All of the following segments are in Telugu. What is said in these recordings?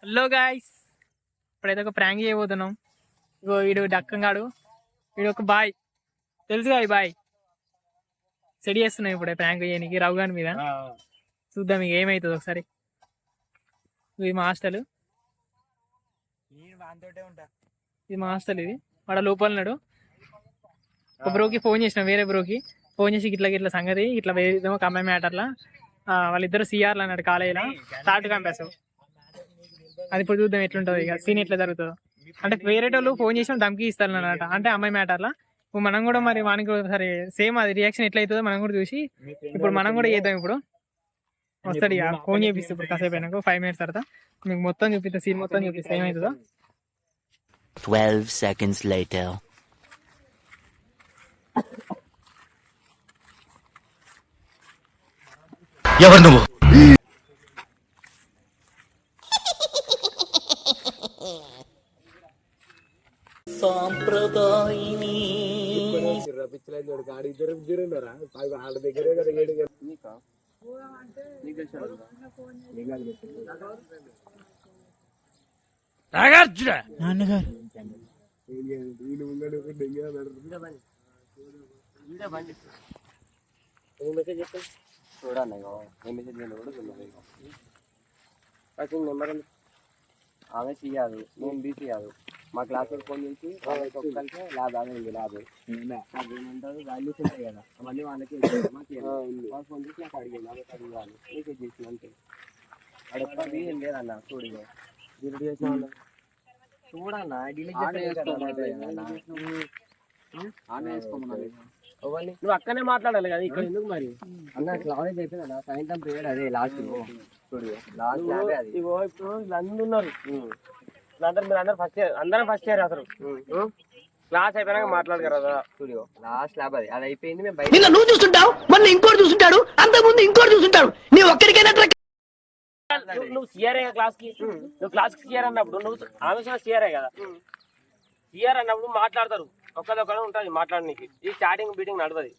హలో గాయ్స్, ఇప్పుడైతే ఒక ప్రాంక్ చేయబోతున్నాం. ఇగో వీడు డక్కంగాడు, వీడు ఒక బాయ్ తెలుసుగా, ఈ బాయ్ సెడి చేస్తున్నాం ఇప్పుడు ప్రాంక్ చేయడానికి రావు గాని మీద. చూద్దాం ఇక ఏమవుతుంది ఒకసారి. ఇది మా హాస్టల్, ఇది మా హాస్టల్. ఇది వాడు లోపల ఉన్నాడు. ఒక బ్రోకి ఫోన్ చేసినాం, వేరే బ్రోకి ఫోన్ చేసి ఇట్లా ఇట్లా సంగతి ఇట్లా వేద్దాం ఒక అమ్మాయి మ్యాటర్లా. వాళ్ళిద్దరు సిఆర్లు అన్నాడు కాలేజీలో, థర్డ్ క్యాంపస్. అది ఇప్పుడు చూద్దాం ఎట్లుంటుంది, ఇక సీన్ ఎట్లా జరుగుతుందో. అంటే వేరే వాళ్ళు ఫోన్ చేసి ధమ్కి ఇస్తారు అన్నమాట, అంటే అమ్మాయి మ్యాటర్లా. ఇప్పుడు మనం కూడా మరి వానికి ఒకసారి సేమ్ అది రియాక్షన్ ఎట్లా అవుతుందో మనం కూడా చూసి ఇప్పుడు మనం కూడా చేద్దాం. ఇప్పుడు వస్తాడు ఇక ఫోన్ చేపిస్తాం ఇప్పుడు కాసేపు అయినాక 5 minutes తర్వాత మీకు మొత్తం చూపిస్తా, సీన్ మొత్తం చూపిస్తా ఏమవుతుందో. 12 seconds later. ఎవరు నువ్వు? సాంప్రదాయిని నాన్నగారు చూడండి నెంబర్ ఆమె సియాదు, నేను బీసీ కాదు. మా క్లాస్ ఫోన్ చేసి ఒక్కరికే ల్యాబ్ అయింది. ల్యాబ్ ఏమంటారు వాల్యూస్ ఉంటాయి కదా, మళ్ళీ వాళ్ళకి వాళ్ళు ఫోన్ చేసి నాకు అడిగాను, వాళ్ళకి అడిగాను నీకే చేసిన అంతే. అడగది ఏం లేదన్న, చూడు డిలీట్ చేసిన వాళ్ళు చూడన్నా, డిలీట్ నువ్వు అక్కనే మాట్లాడాలి కదా, ఇక్కడ ఎందుకు మరి అన్న క్లాస్ అయిపోయింది అన్న, సాయంత్రం పీరియడ్ అదే లాస్ట్. చూడు లాస్ట్ ల్యాబే అది. ఇప్పుడు అందరూ ఉన్నారు, మీరు అందరు ఫస్ట్ ఇయర్, అందరం ఫస్ట్ ఇయర్ అసలు. క్లాస్ అయిపోయినాక మాట్లాడగలరు కదా. స్టూడియో లాస్ట్ ల్యాబ్ అది, అది అయిపోయింది. మేము బయట నువ్వు చూస్తుంటావు, మళ్ళీ ఇంకోటి చూస్తుంటాడు, అంత ముందు ఇంకోటి చూస్తుంటాడు. నీ ఒక్కడికైనా నువ్వు సిఆర్ఏ క్లాస్ కి, నువ్వు క్లాస్ కి సిఆర్ అన్నప్పుడు నువ్వు ఆమె సిఆర్ఏ కదా. సిఆర్ అన్నప్పుడు మాట్లాడతారు, ఒక్కదొక్కడే ఉంటుంది మాట్లాడడానికి. ఈ చాటింగ్ బీటింగ్ నడవది.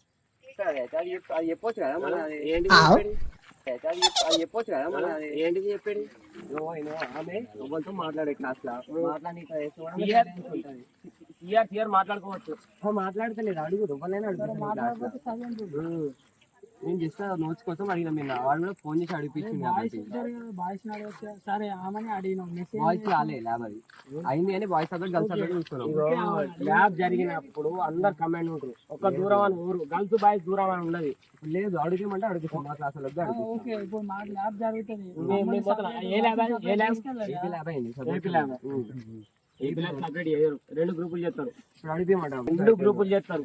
అది చెప్పొచ్చు కదా మన, ఏంటి అది చెప్పొచ్చు కదా మన, ఏంటిది చెప్పేది. ఆమె ఎవరితో మాట్లాడే క్లాస్ లా మాట్లాడి సిఆర్ మాట్లాడుకోవచ్చు. మాట్లాడతలేదు, అడుగు ఎవరైనా అడుగుతారు. నేను జస్ట్ నోట్స్ కోసం అడిగిన, మీరు వాళ్ళు కూడా ఫోన్ చేసి అడిపించింది. బాయ్స్ రాలే ల్యాబ్, అది అయింది కానీ బాయ్స్ సబ్జెక్ట్ గర్ల్స్ సబ్జెక్ట్ చూసుకున్నాం. ల్యాబ్ జరిగినప్పుడు అందరు కమాండ్ ఉంటారు, ఒక దూరం అని ఊరు గర్ల్స్ బాయ్స్ దూరం అని ఉండదు. లేదు అడుగుతామంటే అడుగుతాం, మా క్లాస్ లో రెండు గ్రూపులు చేస్తారు. ఇప్పుడు అడిగిమంట, 2 గ్రూపులు చేస్తారు.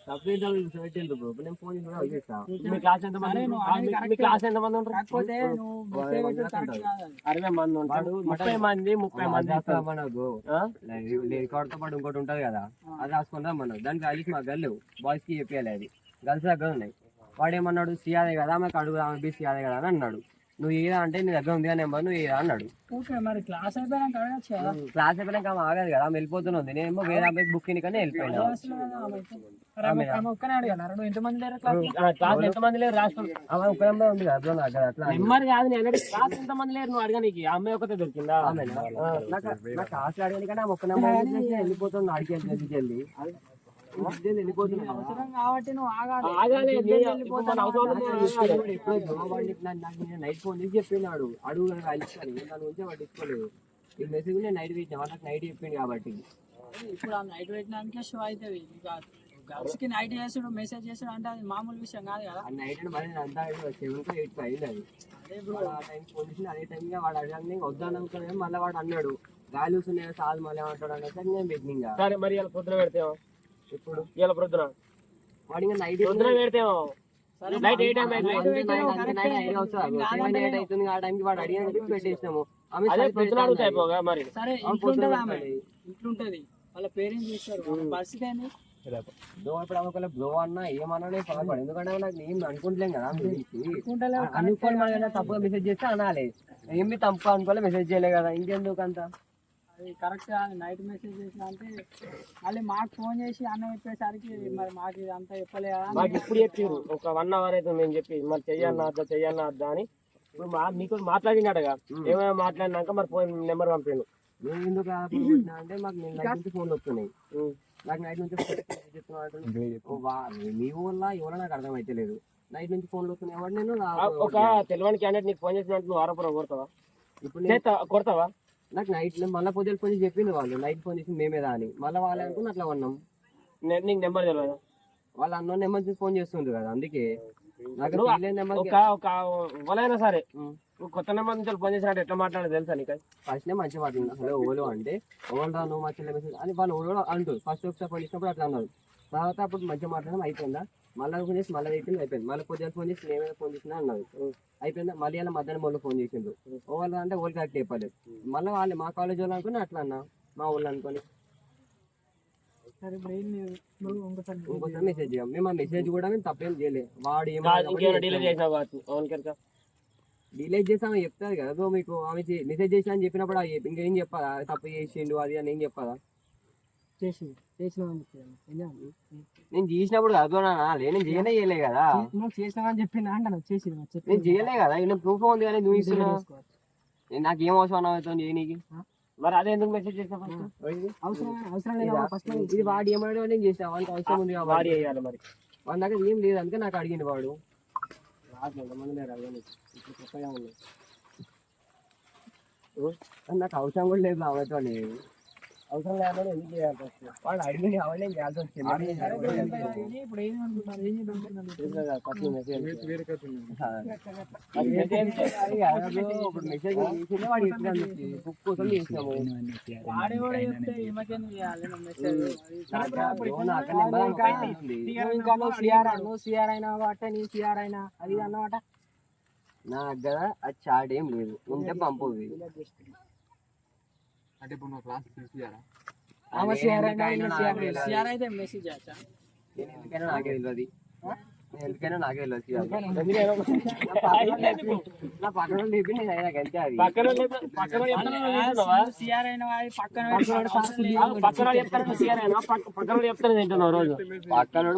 నేను ఫోన్ మీ క్లాస్ ఎంత మంది, మీ క్లాస్ ఎంత మంది ఉంటారు? 60 మంది ఉంటాడు. 30 మంది మనకు రికార్డ్ తో పాటు ఇంకోటి ఉంటది కదా, అది రాసుకుందాం మనం. దానికి వాల్యూస్ మాకు గల్లేవు, బాయ్స్ కి చెప్పాలి, అది గర్ల్స్ దగ్గర ఉన్నాయి. వాడు ఏమన్నాడు, సిఆర్ఏ కదా మాకు అడుగు, ఆమె బి సిఆర్ఏ కదా అని అన్నాడు. నువ్వు ఏదా అంటే నీ దగ్గర ఉంది నెంబర్, నువ్వు ఏదా అన్నాడు. క్లాస్ అయిపోయినాక ఆమె ఆగదు కదా, ఆమె వెళ్ళిపోతున్నది. నేనేమో వేరే అబ్బాయి బుక్ కానీ వెళ్ళిపోయినా. ఎంతమంది లేరు రాష్ట్రం, ఆమె ఒక్క నెంబర్ ఉంది కదా అట్లా నెంబర్ కాదు. నేను క్లాస్ ఎంతమంది లేరు నువ్వు అడగనికి, అమ్మాయి ఒకటే దొరికిందా? నా క్లాస్ అడగని కానీ ఆమె ఒక్క నెంబర్ వెళ్ళిపోతుంది, అడిగి వెళ్ళి వెళ్ళిపోతుంది. నైట్ ఫోన్ చేసి చెప్పినాడు, అడుగు కలిసి దాని గురించి పట్టించుకోలేదు. ఈ మెసేజ్ నేను నైట్ పెట్టిన, వాళ్ళకి నైట్ చెప్పింది కాబట్టి. ఇప్పుడు నైట్ పెట్టినానికే షో అవుతుంది. గర్ల్స్ కి నైట్ చేసుడు మెసేజ్ చేసుడు అంటే అది మామూలు విషయం కాదు కదా. నైట్ మరి అంతా 7 to 8 అయింది అది. ఆ టైం ఫోన్ చేసి అదే టైంగా వాడు అడగాలని వద్దాను అనుకున్నాను. మళ్ళీ వాడు అన్నాడు వాల్యూస్ ఉన్నాయి సార్, మళ్ళీ ఏమంటాడు అంటే నేను పెట్టిన. సరే మరి ఇలా పొద్దున పెడతాము, ఇప్పుడు ఇలా పొద్దున వాడి నైట్ పొద్దున పెడతాము. నైట్ 8 అవుతుంది, ఆ టైంకి వాడు అడిగిన పెట్టేసినాము. మరి సరే ఇంట్లుంటది, వాళ్ళ పేరెంట్స్ చూస్తారు, పరిస్థితి ఏంది? ఇప్పుడు ఆమె బ్రో అన్నా ఏమన్నా పడదు, ఎందుకంటే నాకు ఏం అనుకుంటలేం కదా. అనుకోని మనం తప్పుగా మెసేజ్ చేస్తే అనాలి, ఏమి తప్పు అనుకోలే మెసేజ్ చేయలే కదా, ఇంకెందుకు అంత. అది కరెక్ట్ కాదు. నైట్ మెసేజ్ చేసిన అంటే మళ్ళీ మాకు ఫోన్ చేసి అన్న చెప్పేసరికి మరి మాకు ఇదంతా చెప్పలే కదా. మాకు ఇప్పుడు చెప్పారు, ఒక 1 hour అయితే మేము చెప్పి మరి చెయ్యన్నా అద్దా అని ఇప్పుడు నీకు మాట్లాడినాడుగా ఏమైనా మాట్లాడినాక మరి ఫోన్ నెంబర్ పంపాను. నేను ఎందుకు రాకపోతున్నా అంటే మాకు నేను నైట్ నుంచి ఫోన్లు వస్తున్నాయి. నాకు నైట్ నుంచి చెప్తున్నా మీ ఊళ్ళో ఎవరో నాకు అర్థం అయితే లేదు. నైట్ నుంచి ఫోన్లు వస్తున్నాయి. ఎవరు నేను ఒక తెలియని క్యాండిడేట్ నీకు ఫోన్ చేసినట్టు నువ్వు ఆరోపణ కొడతావా? ఇప్పుడు కొడతావా? నాకు నైట్ మళ్ళీ పొద్దున ఫోన్ చేసి చెప్పింది వాళ్ళు. నైట్ ఫోన్ చేసి మేమేదా అని. మళ్ళీ వాళ్ళు అనుకుని అట్లా ఉన్నాం. నీకు నెంబర్ తెలియదు. వాళ్ళు అన్న నెంబర్ నుంచి ఫోన్ చేస్తుండ్రు కదా, అందుకే నాకు నెంబర్ ఎవరైనా సరే కొత్త నెంబర్ నుంచి ఫోన్ చేసినట్టు ఎట్లా మాట్లాడదు తెలుసా నీకు? ఫస్ట్ మంచిగా మాట్లాడినా హలో ఓలో అంటే ఓలు రా నువ్వు మా చెల్లె మెసేజ్ అని వాళ్ళు ఓలో అంటారు. ఫస్ట్ ఒకసారి ఫోన్ చేసినప్పుడు అట్లా అన్నారు. తర్వాత అప్పుడు మంచిగా మాట్లాడడం అయిపోయిందా, మళ్ళీ ఫోన్ చేసి మళ్ళీ అయిపోయింది. మళ్ళీ పొద్దున ఫోన్ చేసి నేమైనా ఫోన్ చేసినా అన్నారు. అయిపోయిందా, మళ్ళీ అలా మధ్యాహ్నం వాళ్ళు ఫోన్ చేసిండ్రు. ఓళ్ళు అంటే ఓళ్ళు కరెక్ట్ చెప్పలేదు. మళ్ళీ వాళ్ళు మా కాలేజ్ వాళ్ళు అనుకుని అట్లా అన్నా, మా ఊళ్ళు అనుకొని ఇంకోసారి మెసేజ్ చేయం. మేము ఆ మెసేజ్ కూడా మేము తప్పేం చేయలేదు. వాడు డిలీట్ చేసామని చెప్తారు కదా. సో మీకు ఆమె మెసేజ్ చేసినా అని చెప్పినప్పుడు ఇంకేం చెప్పాలా, తప్పు చేసిండు అది అని ఏం చెప్పాలా? నేను చేసినప్పుడు కదా నేను చేయలే కదా. నేను చేయలే కదా. నేను ప్రూఫ్ ఉంది కానీ నువ్వు ఇస్తున్నావు. నాకేం అవసరం అవుతుంది చేయనీకి? మరి అదే ఎందుకు మెసేజ్ చేసినా? ఇది వాడు ఏమన్నాడు నేను చేసిన వాడికి అవసరం ఉంది వాడి వేయాలి మరి. వాడి దగ్గర ఏం లేదు అందుకే నాకు అడిగింది వాడు. నాకు అవసరం కూడా లేదు ఆమెతో. అవసరం లేదని ఎందుకు చేయాలి? వాడు అడిగింది అవన్నీ చేయాల్సి వచ్చింది. ఇప్పుడు మెసేజ్ చేసిందే వాడు బుక్ కోసం చేసినాము. నా దగ్గర అది చాట్ ఏం లేదు, ఉంటే పంపుది. అంటే ఇప్పుడు నువ్వు క్లాస్ తీసుకురా ఎందుకైనా నాకే తెలియదు. ఎందుకైనా నాకే తెలియదు. నా పక్కన లేపి నేను అయినా అంతే. అది పక్కన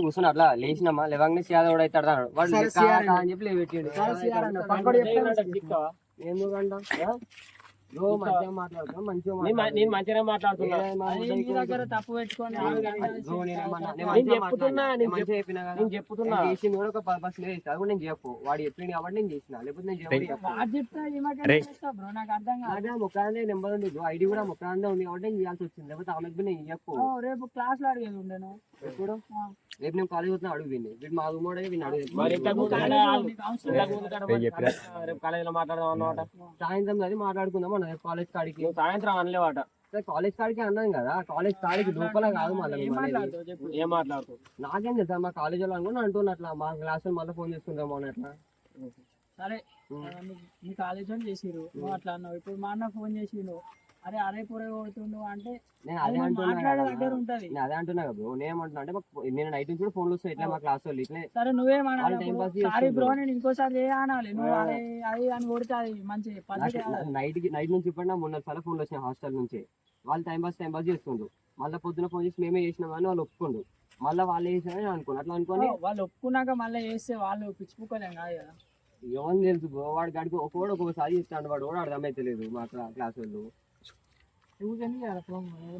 కూర్చొని అట్లా లేచినామా లేవంగానే సియాద కూడా అవుతాడు వాడు అని చెప్పి లేపెట్టాడు. ఎందుకంట మంచిగా మాట్లాడుతాం, నేను మంచిగా మాట్లాడుతున్నా. తప్పు పెట్టుకొని నేను చెప్తున్నా ఒక పర్పస్ లేదు. అది నేను చెప్పు వాడు చెప్పింది కాబట్టి నేను చేసిన, లేకపోతే నేను చెప్పు. ముఖానే నెంబర్ ఉంది, ఐడి కూడా ముఖానే ఉంది కాబట్టి నేను చేయాల్సి వచ్చింది. లేకపోతే ఆమెకు నేను చెప్పు. రేపు క్లాస్ లో అడిగేది ఉండేను. ఎప్పుడు రేపు నేను కాలేజ్ వస్తున్నా అడుగు విని వీడు మా రూమ్ వీడిని అడుగు. కాలేజీలో మాట్లాడదాం అన్నమాట. సాయంత్రం అది మాట్లాడుకుందాం అన్న కాలేజ్ కాడికి. సాయంత్రం అనలేవాట. కాలేజ్ కాడికి అన్నాం కదా, కాలేజ్ కాడికి లోపల కాదు. మళ్ళీ ఏం మాట్లాడుతూ నాకేం తెలుసా మా కాలేజ్ వాళ్ళు అనుకుని అంటున్నట్లా మా క్లాస్ మళ్ళీ ఫోన్ చేసుకుందాము అని అట్లా. సరే మీ కాలేజ్ వాళ్ళు చేసిరు, నువ్వు అట్లా అన్నావు. ఇప్పుడు మా అన్న ఫోన్ చేసిండు, అరే అరే పూరే కొడుతుండు అంటే నేను అదే అంటున్నా కదా బ్రో. నేనేమంటున్నా అంటే నేను నైట్ నుంచి కూడా ఫోన్లు వస్తాయి ఇట్లా మా క్లాస్ వాళ్ళు ఇట్లా. సరే నువ్వేమన్నా బ్రో నేను ఇంకోసారి చేయాలి, నువ్వు అదే అది అని కొడితే అది మంచి నైట్ నుంచి ఇప్పుడు 3-4 సార్లు ఫోన్లు వచ్చినాయి హాస్టల్ నుంచి. వాళ్ళు టైం పాస్ చేస్తుండ్రు. మళ్ళీ పొద్దున ఫోన్ చేసి మేమే చేసినామని వాళ్ళు ఒప్పుకుండు. మళ్ళీ వాళ్ళు చేసినా అనుకున్నా. అట్లా అనుకోని వాళ్ళు ఒప్పుకున్నాక మళ్ళీ చేస్తే వాళ్ళు పిచ్చిపోలేం కాదు కదా. ఏమని తెలుసు బ్రో, వాడి గడికి ఒక్కొక్కసారి చేస్తాడు. వాడు కూడా అర్థమైతే లేదు మా క్లాస్ వాళ్ళు.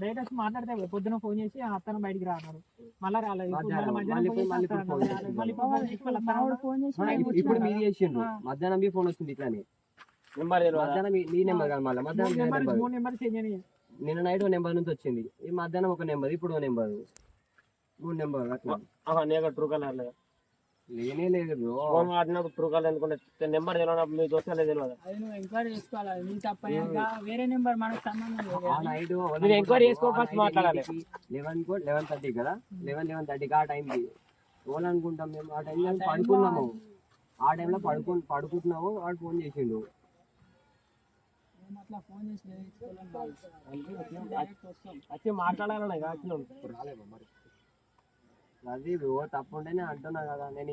డైరెక్ట్ మాట్లాడితే పొద్దున ఫోన్ చేసి అతను బయటికి రాన్నారు, మళ్ళీ రాలేదు. ఇప్పుడు మీరు చేసిండ్రు మధ్యాహ్నం మీ ఫోన్ వచ్చింది ఇట్లానే. మధ్యాహ్నం మీ నెంబర్ కాదు, మళ్ళీ మధ్యాహ్నం నిన్న నైట్ ఒక నెంబర్ నుంచి వచ్చింది. ఈ మధ్యాహ్నం ఒక నెంబర్, ఇప్పుడు ఒక నెంబర్, 3 నెంబర్ అట్లా. ట్రూ కలర్ లేనే లేదు బ్రో. ఫోన్ మాట్లాడినప్పుడు ట్రూ కలర్ అనుకుంటే నెంబర్ తెలియనప్పుడు మీ దోస్తులే తెలియదు. అది నువ్వు ఎంక్వైరీ చేసుకోవాలి. నీ తప్ప వేరే నెంబర్ మనకు సంబంధం లేదు. నేను ఎంక్వైరీ చేసుకో ఫస్ట్ మాట్లాడాలి. 11:30 కదా, 11:30 ఆ టైంకి ఫోన్ అనుకుంటాం మేము. ఆ టైంలో పడుకున్నాము. ఆ టైంలో పడుకుంటున్నాము. వాడు ఫోన్ చేసిండు. అట్లా ఫోన్ చేసి వచ్చి మాట్లాడాలని కాదు. అది బ్రో తప్పుండే నేను అంటున్నా కదా. నేను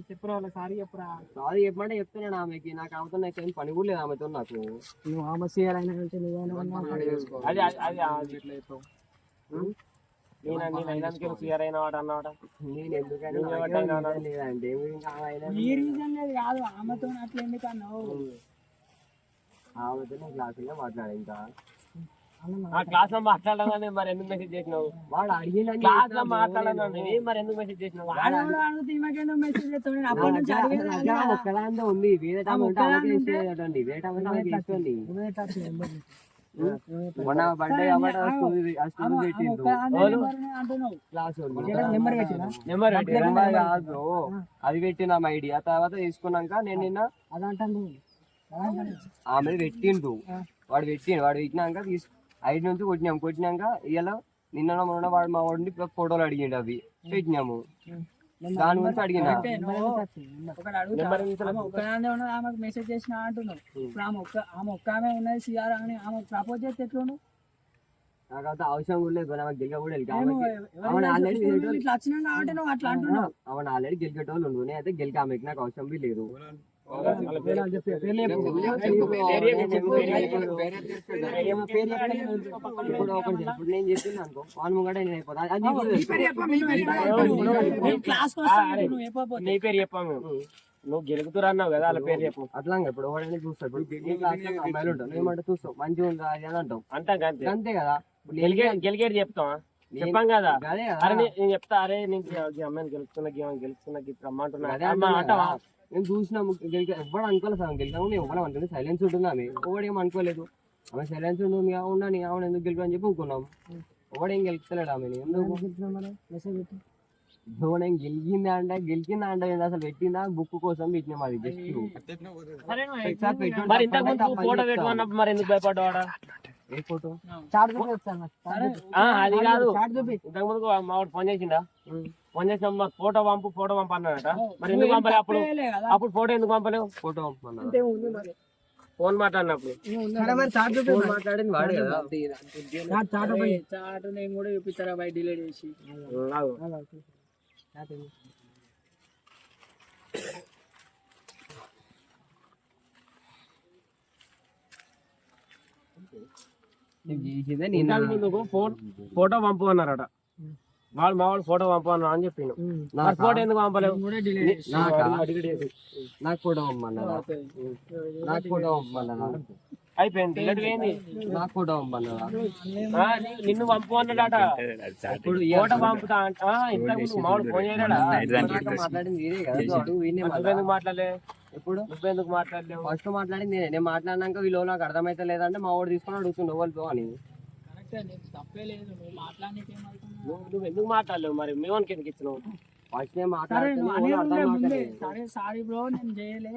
చెప్పురా సారీ చెప్పురా. సారీ చెప్పమంటే చెప్తున్నాను ఆమెకి. నాకు ఆమెతో నాకు ఏం పని కూడా లేదు ఆమెతో. నాకు నేను అయినందుకే సీఆర్ అయిన వాడు అన్నవాడ నేను ఎందుకని నువ్వు నాకేం ఎవరికైనా reason లేదంటే ఇంకా ఆయన ఈ రీజన్ లేదు కాదు ఆమెతో అట్లా ఎందుకు అన్నావు ఆమెతో నేను క్లాసులో మాట్లాడా ఇంకా ఆ క్లాస్ లో మాట్లాడాలని మరి ఎందుకు మెసేజ్ చేసినావు వాడు అడిగిన క్లాస్ లో మాట్లాడాలని మరి ఎందుకు మెసేజ్ చేసినావు వాడు కూడా అడుగుతూ ఈమెకేందో మెసేజ్ చేస్తాడు నేను అప్పటి నుంచి అడిగేది అదే కదా. ఒక్కదాంతో ఉంది వేరే టైం ఉంటే ఆమెకి ఇచ్చేదండి వేరే టైం ఉంటే ఆమెకి ఇస్తుంది మొన్న బర్త్డే కాబట్టి ఆ స్కూల్ ఆమె పెట్టిండు ఒక్కదాన్నే నెంబర్ని అంటున్నావు క్లాస్ నెంబర్ పెట్టినా నెంబర్ నెంబర్ కాదు అది పెట్టిన ఐడియా తర్వాత తీసుకున్నాక నేను నిన్న అదంటాను ఆమె పెట్టిండు వాడు పెట్టినాక ఐడి నుంచి కొట్టినాక ఇలా నిన్న మొన్న వాడు మా వాడిని ఫోటోలు అడిగిండు అవి పెట్టినాము దాని గురించి అడిగిన ఒకటి అడుగుతా ఆమె ఒక్కదాన్నే ఉన్నది ఆమెకు మెసేజ్ చేసిన అంటున్నావు ఇప్పుడు ఆమె ఒక్క ఆమె ఉన్నది సిఆర్ అని ఆమె ప్రపోజ్ చేస్తే ఎట్లుండు నాకైతే అవసరం కూడా లేదు నాకు గెలిక కూడా ఎవరైనా చూసుకుని ఇట్లా వచ్చినాం కాబట్టి నువ్వు అట్లా అంటున్నావు అవన్నీ ఆల్రెడీ గెలికేటోళ్ళు ఉండు నేనైతే గెలిక ఆమెకి నాకు అవసరం బి లేదు ఇప్పుడు ఒకటి ఇప్పుడు నేను చెప్పింది అనుకో వాన్ ముంగట నేను అయిపోతా అది నీకు తెలుసు. క్లాస్ నువ్వు చెప్పకపోతే నీ పేరు చెప్పాము నువ్వు గెలుగుతురా అన్నావు కదా వాళ్ళ పేరు చెప్పు అట్లా ఇప్పుడు ఎవరైనా చూస్తాడు ఇప్పుడు నీ క్లాస్ లో అమ్మాయిలు ఉంటావు ఏమంటే చూస్తావు మంచిగా ఉందా అది అని అంటావు అంటాం అంతే అంతే కదా గెలిగేది చెప్తాం చెప్పాం కదా అదే కదా అరే నేను చెప్తా అరే నీకు ఈ అమ్మాయిని గెలుస్తున్నా ఇప్పుడు అమ్మంటున్నా అదే అమ్మ అంటున్నా అంటావా కదా. నేను చూసిన ఎవ్వడు అనుకోలేదు సార్ గెలిచాము నేను ఎవ్వడం అనుకుంటే సైలెన్స్ ఉంటుంది ఆమె ఎవడేం అనుకోలేదు ఆమె సైలెన్స్ ఉంటుంది ఉండని ఆమె ఎందుకు గెలిపి అని చెప్పి ఊకున్నాం ఎవడేం గెలుస్తలేడు ఆమె ఎందుకు ఎవడేం గెలిచిందా అంటే అసలు పెట్టిందా బుక్ కోసం పెట్టినాం అది జస్ట్ మరి ఇంతకు ముందు ఫోటో పెట్టుకున్నప్పుడు మరి ఎందుకు భయపడ్డావాడా ఏ ఫోటో అది కాదు ఇంతకు ముందు మా వాడు ఫోన్ చేసిండా ఫోన్ చేసిన మాకు ఫోటో పంపు అన్నాడట మరి ఎందుకు పంపలే అప్పుడు ఫోటో ఎందుకు పంపలేవు ఫోటో ఫోన్ మాట్లాడినప్పుడు ఫోన్ మాట్లాడింది వాడు కదా చాటు నేను కూడా చూపిస్తారా బయట డిలీట్ చేసి ఆగు. చేసిందే ఇంతకు ముందుకు ఫోటో పంపు అన్నారట వాళ్ళు మా వాళ్ళు ఫోటో పంపు అన్నారు అని చెప్పిండు మరి ఫోటో ఎందుకు పంపలేవు నాకు ఫోటో పంపమన్నారా నాకు ఫోటో పంపమన్నారా అయిపోయింది delete అయింది. నాకు ఫోటో పంపమన్నారా నిన్ను పంపు అన్నాడట ఇప్పుడు ఫోటో పంపుతా అంట ఇంతకు ముందు మా వాడు ఫోన్ చేయడా మాట్లాడింది ఇదే కదా అటు వీడినే నువ్వెందుకు మాట్లాడలే ఇప్పుడు నువ్వెందుకు మాట్లాడలేవు ఫస్ట్ మాట్లాడింది నేను మాట్లాడినాక వీళ్ళు నాకు అర్థమైతే లేదంటే మా వాడు తీసుకొని అడుగుతుండే ఎవరితో అని కరెక్టే నీకు తప్పే లేదు నువ్వు మాట్లాడనీకి ఏమవుతుంది నువ్వు ఎందుకు మాట్లాడలేవు మరి మేము ఎందుకు ఇచ్చినావు ఫస్ట్ నేను సరే మాట్లాడితే నువ్వు వాళ్ళు అనేది అర్థం ఉండే ముందే. కావట్లేదు. సరే సారీ బ్రో నేను చేయలే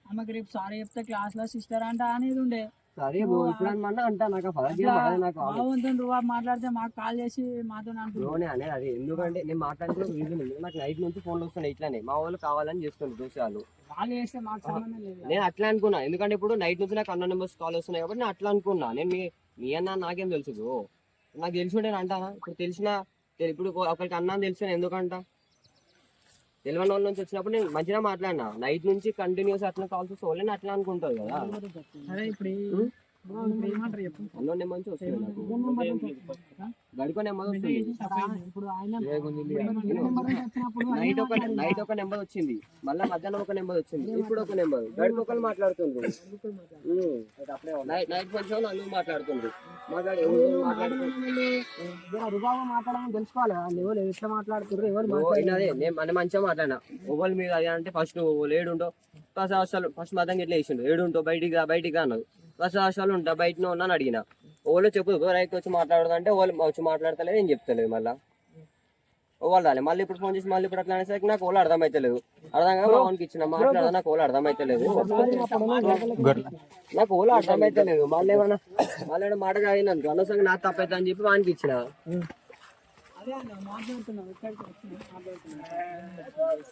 ఆమెకి రేపు సారీ చెప్తే క్లాస్ లో సిస్టర్ అంట అనేది ఉండే సరే బ్రో ఇప్పుడు అన్నా అంటా నాకు ఫస్ట్ నాకు బాగుంటుంది నువ్వు మాట్లాడితే మాకు కాల్ చేసి మాతో అంటున్నావు బ్రోనే అనేది అది ఎందుకంటే నేను మాట్లాడితే రీజన్ ఉంది నాకు నైట్ నుంచి ఫోన్లు వస్తున్నాయి ఇట్లానే మా వాళ్ళు కావాలని చేస్తుంది చూసేవాళ్ళు కాల్ చేస్తే మాకు సంబంధం లేదు నేను అట్లా అనుకున్నా ఎందుకంటే ఇప్పుడు నైట్ నుంచి నాకు అన్న నెంబర్స్ కాల్ వస్తున్నాయి కాబట్టి నేను అట్లా అనుకున్నా నేను మీ అన్న నాకేం తెలుసు బ్రో నాకు తెలిసి ఉంటే అంటానా ఇప్పుడు తెలిసిన ఇప్పుడు ఒకరికి అన్న తెలిసిన ఎందుకంట తెలియని వాళ్ళ నుంచి వచ్చినప్పుడు నేను మంచిగా మాట్లాడినా నైట్ నుంచి కంటిన్యూస్ అట్లా కాల్స్ వస్తే వాళ్ళని అట్లా అనుకుంటారు కదా సరే ఇప్పుడు ఏమంటారు చెప్పు అన్న నెంబర్ నుంచి వస్తుంది నాకు గడికో నెంబర్ వస్తుంది ఇప్పుడు ఆయన నైట్ ఒక నెంబర్ వచ్చింది మళ్ళీ మధ్యాహ్నం ఒక నెంబర్ వచ్చింది ఇప్పుడు ఒక నెంబర్ గడికి ఒకరు మాట్లాడుతుండ్రు నైట్ కొంచెం నలుగురు మాట్లాడుతుండ్రు మాట్లాడాలని తెలుసుకోవాలి వాళ్ళు ఎవరు ఎట్లా మాట్లాడుతున్నారు ఎవరు అదే నేను మంచిగా మాట్లాడినా ఒకళ్ళు మీద అది అంటే ఫస్ట్ ఏడుంటో ఫస్ట్ హాస్టల్ ఫస్ట్ మధ్యాహ్నం ఇట్లా వేసిండు ఏడుంటో బయటికి అన్నాడు ఫస్ట్ హాస్టల్ ఉంటా బయటనే ఉన్నాను అడిగిన వాళ్ళు చెప్పు రైట్ వచ్చి మాట్లాడదంటే వాళ్ళు వచ్చి మాట్లాడతలేదు ఏం చెప్తలేదు మళ్ళీ వాళ్ళు రాలే మళ్ళీ ఇప్పుడు ఫోన్ చేసి మళ్ళీ ఇప్పుడు అట్లా అనేసరికి నాకు వాళ్ళు అర్థమైతలేదు అర్థం కాదు ఫోన్కి ఇచ్చిన మాట్లాడదా నాకు వాళ్ళు అర్థమైతలేదు నాకు వాళ్ళు అర్థమైతలేదు మళ్ళీ ఏమన్నా మాట కాదినందుకు అనవసరంగా నాకు తప్పైతే అని చెప్పి వానికి ఇచ్చిన అదే అన్న మాట్లాడుతున్నావు ఎక్కడికి వచ్చి మాట్లాడుతున్నావు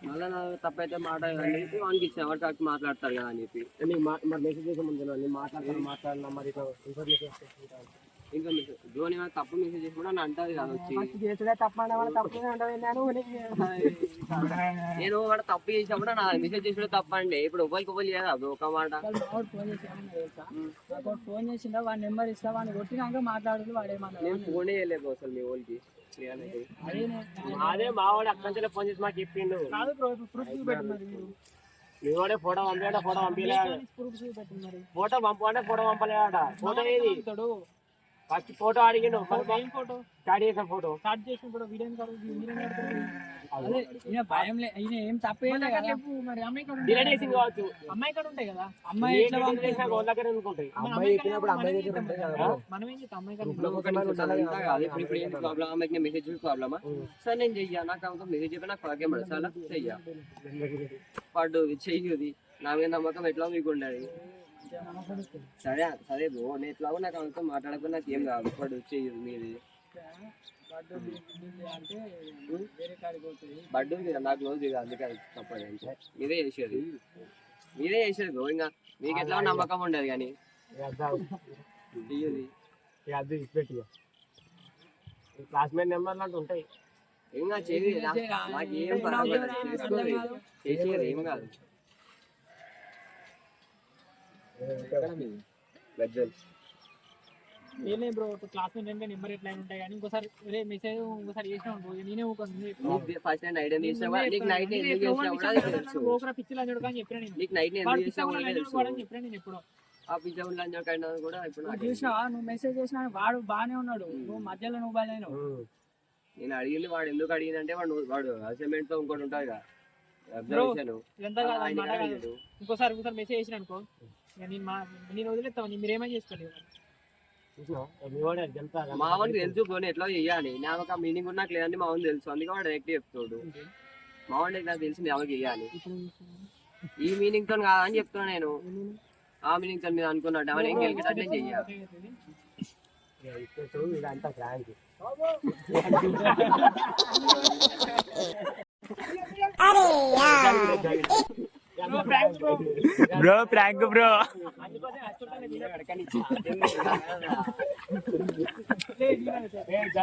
మళ్ళీ నాకు తప్పైతే మాట అని చెప్పి వానికి ఇచ్చిన ఎవరికి అటు మాట్లాడతారు కదా అని చెప్పి మరి మెసేజ్ చేసే ముందు నేను మాట్లాడినా మరి ఇన్ఫర్మేషన్ ఇంకా ధోని ఏమైనా తప్పు మెసేజ్ చేసి కూడా నన్ను అంటది కదా వచ్చి చేసుడే తప్ప తప్పు అంటాను నేను వాడు తప్పు చేసినప్పుడు నా మెసేజ్ చేసిన తప్ప అండి ఇప్పుడు ఒకరికి ఒకరు చేయదా ఒక మాట ఫోన్ చేసి ఫోన్ చేసిందా వాడి నెంబర్ ఇస్తా వాడిని కొట్టినాక మాట్లాడుతూ వాడేమన్నా నేను ఫోనే చేయలేదు అసలు మీ వాళ్ళకి అదే మా వాడు అక్కడి ఫోన్ చేసి మాకు చెప్పిండు కాదు బ్రో ప్రూఫ్ చూపెట్టున్నారు మీరు మీ వాడే ఫోటో పంపించాడ ఫోటో పంపించలేడు ప్రూఫ్ చూపెట్టున్నారు ఫోటో పంపు అంటే ఫోటో పంపలేడ ఫోటో ఏది ఫస్ట్ ఫోటో అడిగిండు ఏం ఫోటో స్టార్ట్ చేసిన ఫోటో స్టార్ట్ చేసినప్పుడు వీడియో అదే ఈయన భయం లే ఈయన ఏం తప్పేయలే కదా మరి అమ్మాయి కాడ డిలీట్ చేసింది కావచ్చు అమ్మాయి కాడ ఉంటాయి కదా అమ్మాయి ఎట్లా దగ్గర అనుకుంటాయి అమ్మాయి చెప్పినప్పుడు అమ్మాయి దగ్గర ఉంటాయి కదా మనం ఏం చేస్తాం అమ్మాయి కాడ ఇప్పుడు ఏంటి ప్రాబ్లమ్ అమ్మాయికి మెసేజ్ ప్రాబ్లమా సార్ నేను చెయ్యా నాకు మెసేజ్ చెప్పి నాకు ప్రాబ్లం పడదు సార్ చెయ్యా పడ్డు చెయ్యది నా మీద నమ్మకం ఎట్లా మీకు ఉండదు సరే సరే బ్రో నేను ఎట్లాగో నాకు అంతా మాట్లాడకుండా నాకు ఏం కాదు పడ్డు చెయ్యదు మీది బడ్డు నాకు రోజు ఇక అందుకే అది తప్పదు అంటే మీరే చేసేది బ్రో ఇంకా మీకు ఎట్లా నమ్మకం ఉండదు కానీ చెయ్యది అది ఇచ్చిపెట్టి క్లాస్మేట్ నెంబర్లు అంటూ ఉంటాయి ఇంకా చెయ్యి నాకు ఏం పర్వాలేదు చేసేది ఏం కాదు గజ్జల్ ఏలే బ్రో ఇప్పుడు క్లాస్ అంటే నెంబర్ ఎట్లా ఉంటాయి కానీ ఇంకోసారి రే మెసేజ్ ఇంకోసారి చేసినా ఉంటుంది నేనే ఊరుకుంది ఫస్ట్ టైం ఐడియా చేసినా నీకు నైట్ ఎందుకు చేసినా కూడా తెలుసు ఓకరా పిచ్చిలు అని చూడకని చెప్పినా నేను నీకు నైట్ ఎందుకు చేసినా కూడా తెలుసు అని చెప్పినా నేను ఎప్పుడో ఆ పిజ్జా లంచ్ కైనా కూడా ఇప్పుడు నాకు చూసినా నువ్వు మెసేజ్ చేసినా వాడు బాగానే ఉన్నాడు నువ్వు మధ్యలో నువ్వు బాగానే నేను అడిగింది వాడు ఎందుకు అడిగిందంటే వాడు అసైన్మెంట్ తో ఇంకోటి ఉంటుంది కదా అబ్జర్వేషన్ ఇదంతా కాదు అన్నమాట కాదు ఇంకోసారి మెసేజ్ చేసిన అనుకో నేను వదిలేస్తాను మీరు ఏమైనా చేసుకోలేదు మా వాడికి తెలుసు పోనీ ఎట్లా చెయ్యాలి నాకు ఒక మీనింగ్ నాకు లేదని మా వాడిని తెలుసు అందుకే వాడు డైరెక్ట్ చెప్తాడు మా వాడికి నాకు తెలిసి మీ అమ్మకి చెయ్యాలి ఈ మీనింగ్ తో కాదని చెప్తున్నా నేను ఆ మీనింగ్ తో మీరు అనుకున్నాడు అవన్నీ ఏం గెలిచేటట్లే చెయ్యాలి ఇదంతా ఫ్రాంక్ బ్రో ప్రాంక్ బ్రో